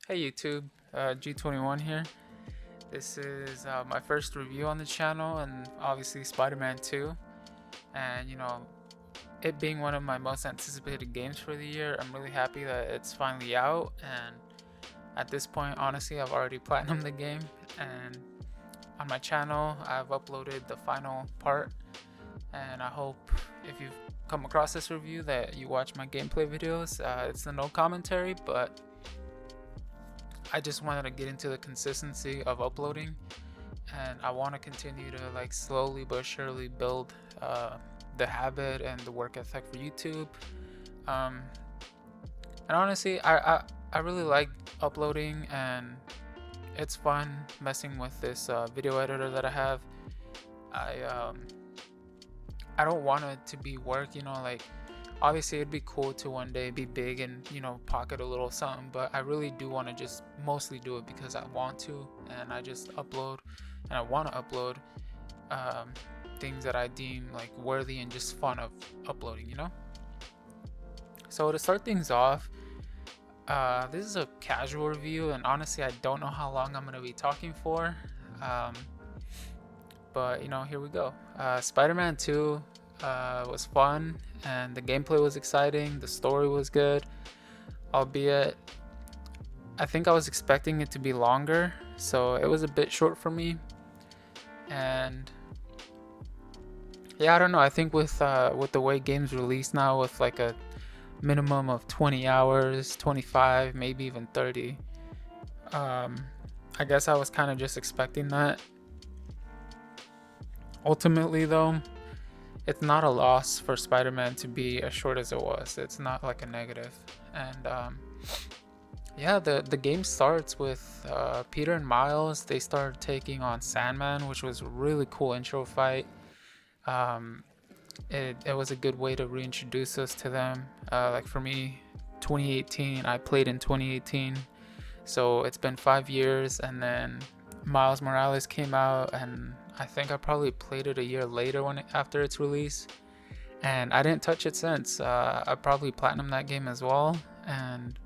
Hey YouTube, G21 here. This is my first review on the channel, and obviously Spider-Man 2. And it being one of my most anticipated games for the year, I'm really happy that it's finally out. And at this point, honestly, I've already platinumed the game. And on my channel, I've uploaded the final part. And I hope if you've come across this review that you watch my gameplay videos. It's the no commentary, but I just wanted to get into the consistency of uploading, and I want to continue to slowly but surely build the habit and the work ethic for YouTube. Um, and honestly, I really like uploading, and it's fun messing with this video editor that I have. I um, I don't want it to be work, obviously it'd be cool to one day be big and pocket a little something, but I really do want to just mostly do it because I want to, and I just upload, and I want to upload um, things that I deem worthy and just fun of uploading. So to start things off, this is a casual review, and honestly I don't know how long I'm going to be talking for. um, but here we go. Spider-Man 2 was fun, and the gameplay was exciting, the story was good, albeit I think I was expecting it to be longer, so it was a bit short for me. And yeah, I don't know, I think with the way games release now, with like a minimum of 20 hours, 25, maybe even 30, I guess I was kind of just expecting that. Ultimately though, it's not a loss for Spider-Man to be as short as it was. It's not like a negative. And yeah, the game starts with Peter and Miles. They start taking on Sandman, which was a really cool intro fight. Um, it was a good way to reintroduce us to them. Like for me, 2018, I played in 2018, so it's been 5 years, and then Miles Morales came out, and I think I probably played it a year later after its release, and I didn't touch it since. I probably platinumed that game as well, and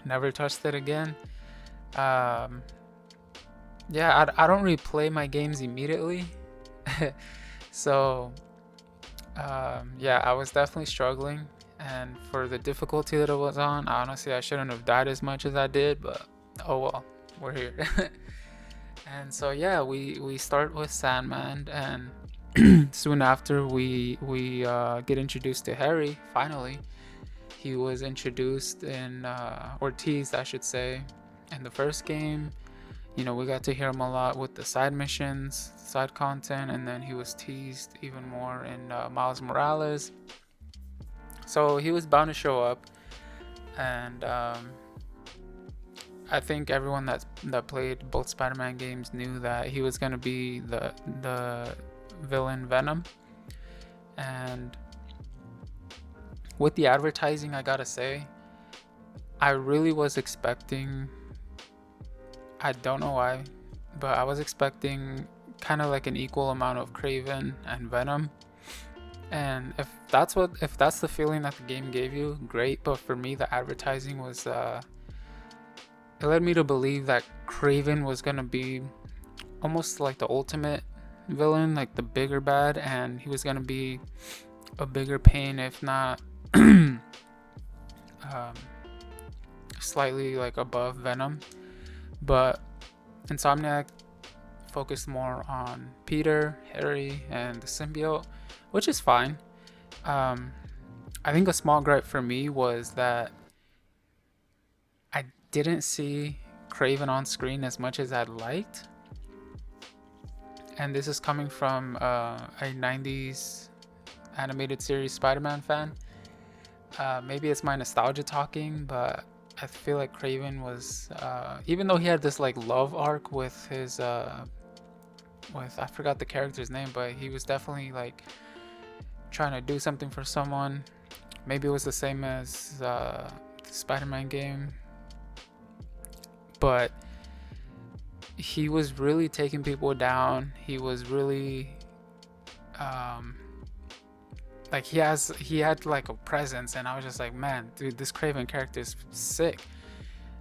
never touched it again. Um, yeah, I don't really play my games immediately, so yeah, I was definitely struggling, and for the difficulty that it was on, honestly, I shouldn't have died as much as I did, but oh well, we're here. And so yeah, we start with Sandman, and soon after we get introduced to Harry. Finally, he was introduced in or teased, I should say, in the first game. We got to hear him a lot with the side missions, side content, and then he was teased even more in Miles Morales. So he was bound to show up, and I think everyone that played both Spider-Man games knew that he was gonna be the villain Venom. And with the advertising, I gotta say, I really was expecting, I don't know why, but I was expecting kind of like an equal amount of Craven and Venom. And if that's the feeling that the game gave you, great. But for me, the advertising was it led me to believe that Craven was gonna be almost like the ultimate villain, like the bigger bad, and he was gonna be a bigger pain, if not um, slightly like above Venom. But Insomniac focused more on Peter, Harry, and the symbiote, which is fine. I think a small gripe for me was that I didn't see Craven on screen as much as I'd liked. And this is coming from a 90s animated series Spider-Man fan. Maybe it's my nostalgia talking, but I feel like Craven was, even though he had this love arc with his, with, I forgot the character's name, but he was definitely trying to do something for someone. Maybe it was the same as the Spider-Man game, but he was really taking people down. He was really he had like a presence, and I was just like, man, dude, this Craven character is sick.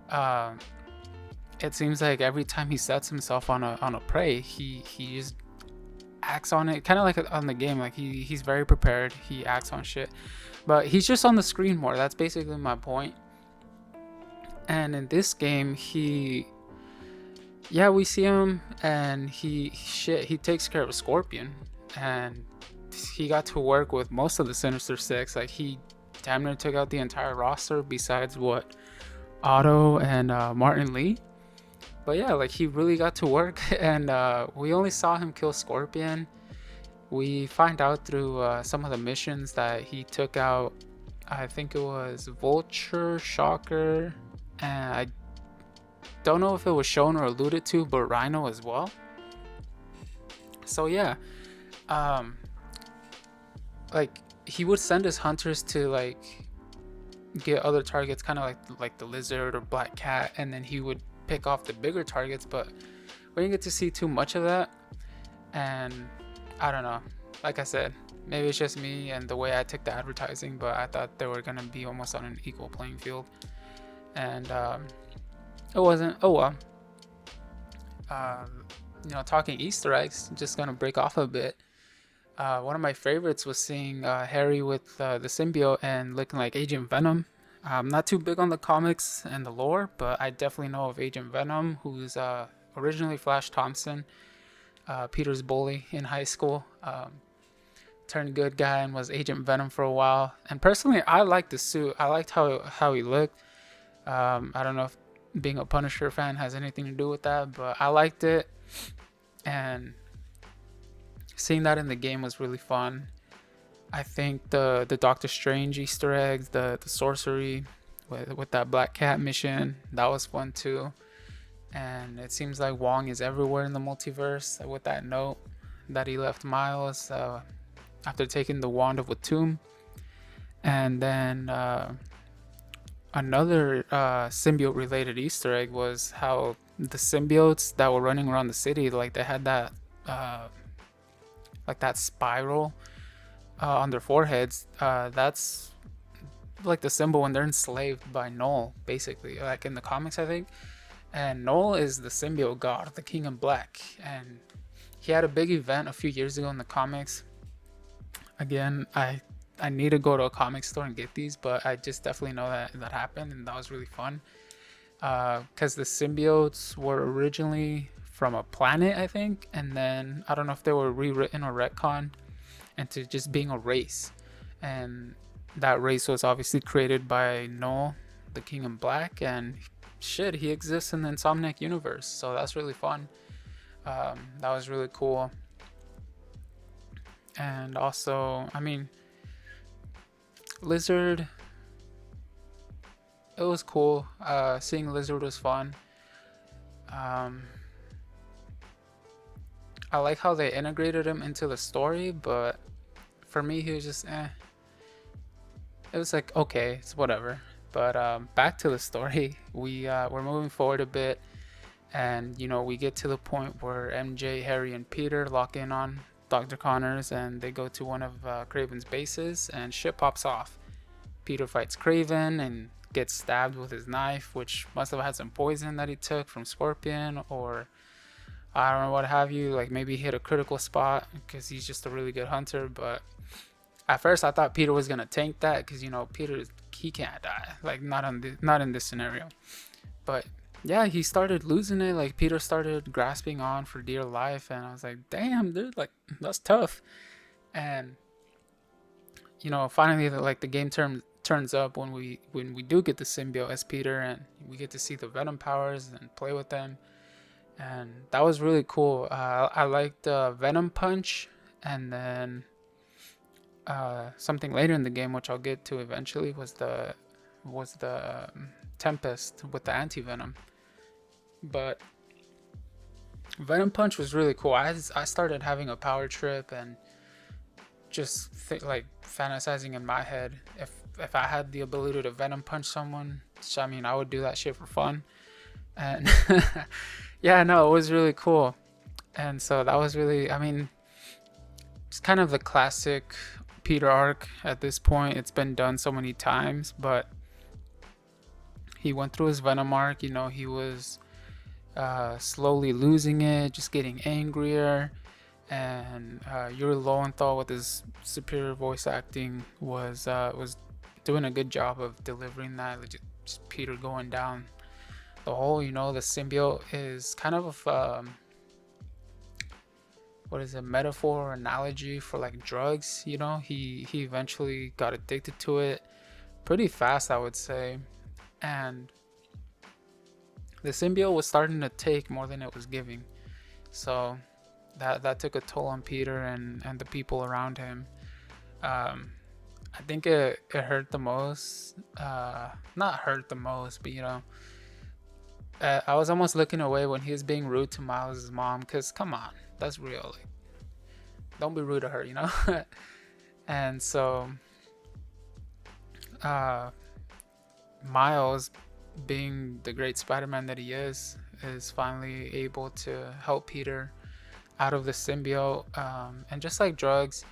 um, it seems like every time he sets himself on a prey, he just acts on it, kind of like on the game. Like he's very prepared. He acts on shit, but he's just on the screen more. That's basically my point. And in this game, we see him, and he takes care of a Scorpion, and he got to work with most of the Sinister Six. Like he damn near took out the entire roster, besides what, Otto and Martin Lee. But yeah, like he really got to work, and we only saw him kill Scorpion. We find out through some of the missions that he took out, I think it was Vulture, Shocker, and I don't know if it was shown or alluded to, but Rhino as well. So yeah, like he would send his hunters to like get other targets, kind of like the Lizard or Black Cat, and then he would pick off the bigger targets. But we didn't get to see too much of that, and I don't know. Like I said, maybe it's just me and the way I took the advertising, but I thought they were gonna be almost on an equal playing field, and it wasn't. Oh well. Talking Easter eggs, just gonna break off a bit. One of my favorites was seeing Harry with the symbiote and looking like Agent Venom. I'm not too big on the comics and the lore, but I definitely know of Agent Venom, who's originally Flash Thompson, Peter's bully in high school. Turned good guy and was Agent Venom for a while. And personally, I liked the suit. I liked how he looked. I don't know if being a Punisher fan has anything to do with that, but I liked it. And seeing that in the game was really fun. I think the Doctor Strange Easter eggs, the sorcery with that Black Cat mission, that was fun too. And it seems like Wong is everywhere in the multiverse with that note that he left Miles after taking the Wand of Watum. And then another symbiote related Easter egg was how the symbiotes that were running around the city, like they had that like that spiral on their foreheads. That's like the symbol when they're enslaved by Null, basically, like in the comics, I think. And Null is the symbiote god, the King in Black, and he had a big event a few years ago in the comics. Again, I need to go to a comic store and get these, but I just definitely know that happened, and that was really fun. Because the symbiotes were originally from a planet, I think, and then I don't know if they were rewritten or retconned into just being a race. And that race was obviously created by Null, the King in Black, and shit, he exists in the Insomniac universe, so that's really fun. That was really cool. And also, I mean, Lizard, it was cool. Seeing Lizard was fun. I like how they integrated him into the story, but for me, he was just It was like, okay, it's whatever. But back to the story, we're moving forward a bit, and we get to the point where MJ, Harry, and Peter lock in on Dr. Connors, and they go to one of Kraven's bases, and shit pops off. Peter fights Kraven and gets stabbed with his knife, which must have had some poison that he took from Scorpion, or I don't know what have you. Like maybe he hit a critical spot because he's just a really good hunter. But at first I thought Peter was gonna tank that because Peter, he can't die, like not in this scenario. But yeah, he started losing it. Like Peter started grasping on for dear life, and I was like, damn, dude, like that's tough. And finally, the game turns up when we do get the symbiote as Peter, and we get to see the Venom powers and play with them, and that was really cool. I liked Venom Punch, and then something later in the game, which I'll get to eventually, was the Tempest with the anti-venom. But Venom Punch was really cool. I started having a power trip and just fantasizing in my head if I had the ability to Venom Punch someone. I mean, I would do that shit for fun. And yeah, no, it was really cool. And so that was really, I mean, it's kind of the classic Peter arc at this point. It's been done so many times, but he went through his Venom arc. You know, he was slowly losing it, just getting angrier, and Yuri Lowenthal with his superior voice acting was doing a good job of delivering that. Just Peter going down the hole. You know, the symbiote is kind of what is a metaphor or analogy for like drugs. You know, he eventually got addicted to it pretty fast, I would say, and the symbiote was starting to take more than it was giving. So that took a toll on Peter and the people around him. I think it hurt the most. Not hurt the most, but you know, I was almost looking away when he was being rude to Miles' mom, because come on, that's real. Like, don't be rude to her, you know? And so Miles, being the great Spider-Man that he is finally able to help Peter out of the symbiote. And just like drugs,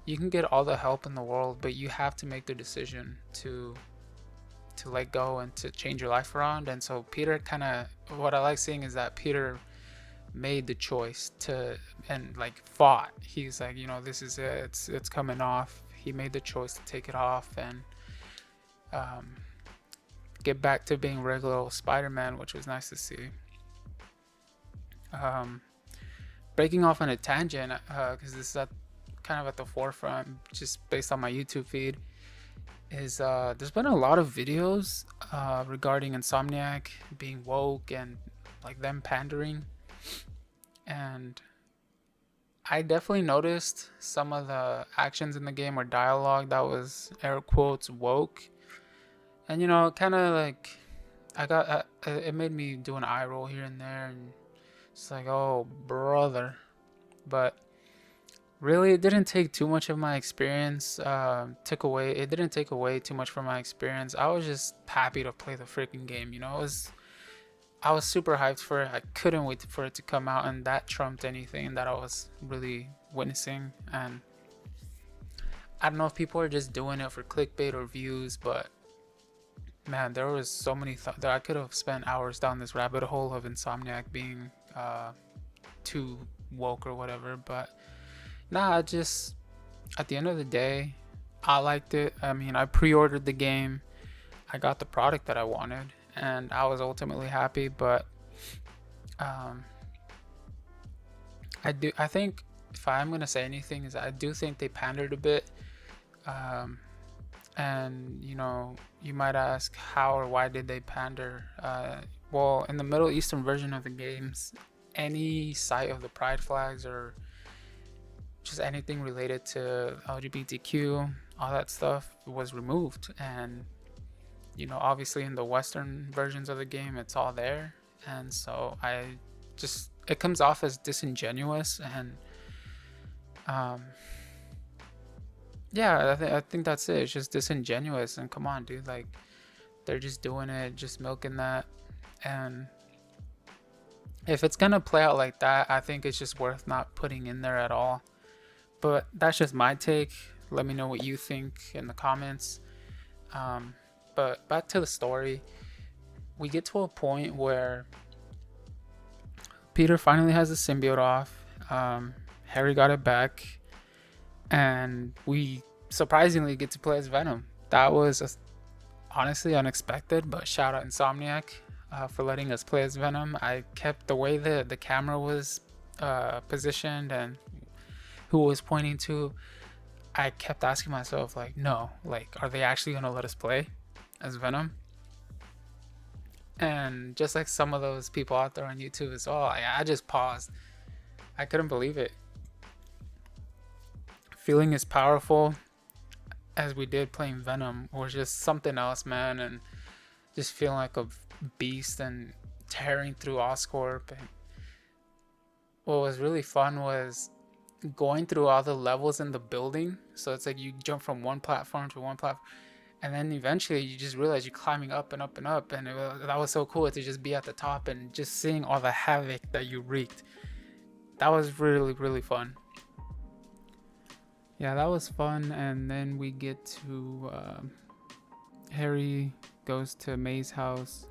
you can get all the help in the world, but you have to make the decision to let go and to change your life around. And so Peter kind of, what I like seeing is that Peter made the choice to, and like fought. He's like, you know, this is it, it's coming off. He made the choice to take it off and get back to being regular old Spider-Man, which was nice to see. Breaking off on a tangent, because this is kind of at the forefront, just based on my YouTube feed, is there's been a lot of videos regarding Insomniac being woke and like them pandering, and I definitely noticed some of the actions in the game or dialogue that was air quotes woke, and you know, kind of like it made me do an eye roll here and there, and it's like, oh brother. But really, it didn't take too much of my experience. It didn't take away too much from my experience. I was just happy to play the freaking game. You know, I was super hyped for it. I couldn't wait for it to come out, and that trumped anything that I was really witnessing. And I don't know if people are just doing it for clickbait or views, but man, there was so many that I could have spent hours down this rabbit hole of Insomniac being too woke or whatever. But nah, just at the end of the day, I liked it. I mean, I pre-ordered the game, I got the product that I wanted, and I was ultimately happy. But I think if I'm gonna say anything, is I do think they pandered a bit. And you know, you might ask how or why did they pander? Well, in the Middle Eastern version of the games, any sight of the pride flags or just anything related to LGBTQ, all that stuff was removed. And you know, obviously in the Western versions of the game, it's all there. And so it comes off as disingenuous. And yeah, I think that's it. It's just disingenuous. And come on, dude, like, they're just doing it, just milking that. And if it's gonna play out like that, I think it's just worth not putting in there at all. But that's just my take. Let me know what you think in the comments. But back to the story, we get to a point where Peter finally has the symbiote off. Harry got it back, and we surprisingly get to play as Venom. That was honestly unexpected, but shout out Insomniac for letting us play as Venom. I kept the way the camera was positioned and who was pointing to. I kept asking myself, like, no, like, are they actually gonna let us play as Venom? And just like some of those people out there on YouTube as well, I just paused. I couldn't believe it. Feeling as powerful as we did playing Venom was just something else, man. And just feeling like a beast and tearing through Oscorp. And what was really fun was going through all the levels in the building. So it's like you jump from one platform to one platform, and then eventually you just realize you're climbing up and up and up. And that was so cool to just be at the top and just seeing all the havoc that you wreaked. That was really, really fun. Yeah, that was fun. And then we get to Harry goes to May's house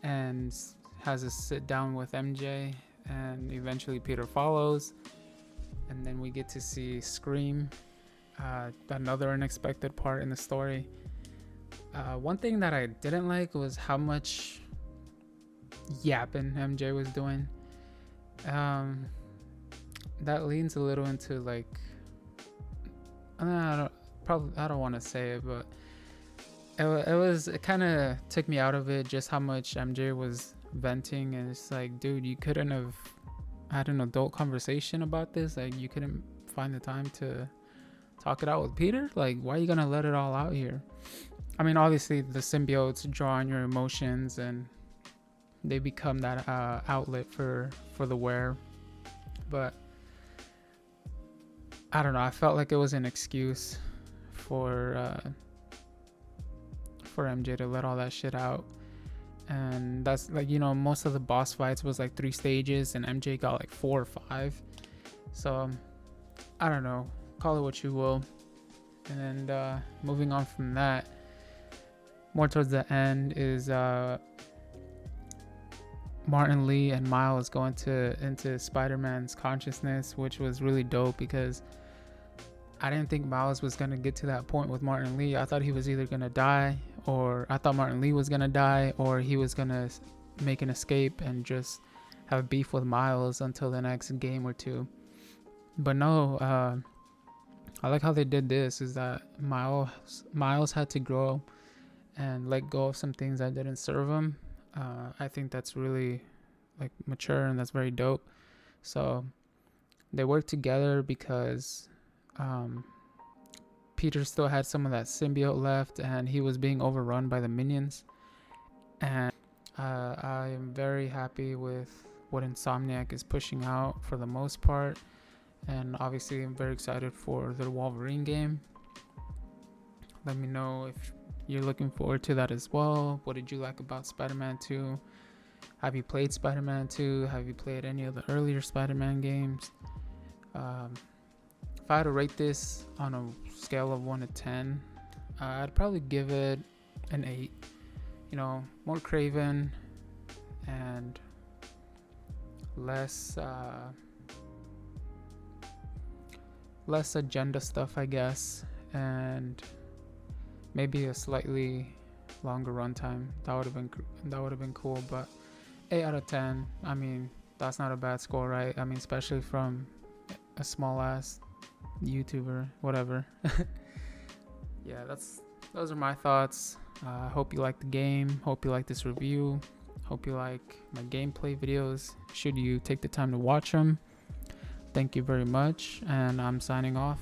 and has a sit down with MJ, and eventually Peter follows, and then we get to see Scream, another unexpected part in the story. One thing that I didn't like was how much yapping MJ was doing. That leans a little into like, I don't want to say it, but it kind of took me out of it, just how much MJ was venting. And it's like, dude, you couldn't have had an adult conversation about this? Like, you couldn't find the time to talk it out with Peter? Like, why are you gonna let it all out here? I mean, obviously the symbiotes draw on your emotions and they become that outlet for the wearer, but I don't know, I felt like it was an excuse for MJ to let all that shit out. And that's like, you know, most of the boss fights was like 3 stages and MJ got like 4 or 5. So I don't know, call it what you will. And moving on from that, more towards the end is Martin Lee and Miles go into Spider-Man's consciousness, which was really dope because I didn't think Miles was going to get to that point with Martin Lee. I thought he was either going to die, or I thought Martin Lee was going to die, or he was going to make an escape and just have beef with Miles until the next game or two. But no, I like how they did this, is that Miles had to grow and let go of some things that didn't serve him. I think that's really like mature and that's very dope. So they worked together because Peter still had some of that symbiote left and he was being overrun by the minions. And I am very happy with what Insomniac is pushing out for the most part. And obviously I'm very excited for the Wolverine game. Let me know if you're looking forward to that as well. What did you like about Spider-Man 2? Have you played Spider-Man 2? Have you played any of the earlier Spider-Man games? If I had to rate this on a scale of 1 to 10, I'd probably give it an 8. You know, more Craven and less agenda stuff, I guess, and maybe a slightly longer runtime. That would have been cool. But 8 out of 10. I mean, that's not a bad score, right? I mean, especially from a small ass YouTuber, whatever. Yeah, those are my thoughts. Hope you like the game. Hope you like this review. Hope you like my gameplay videos, should you take the time to watch them. Thank you very much, and I'm signing off.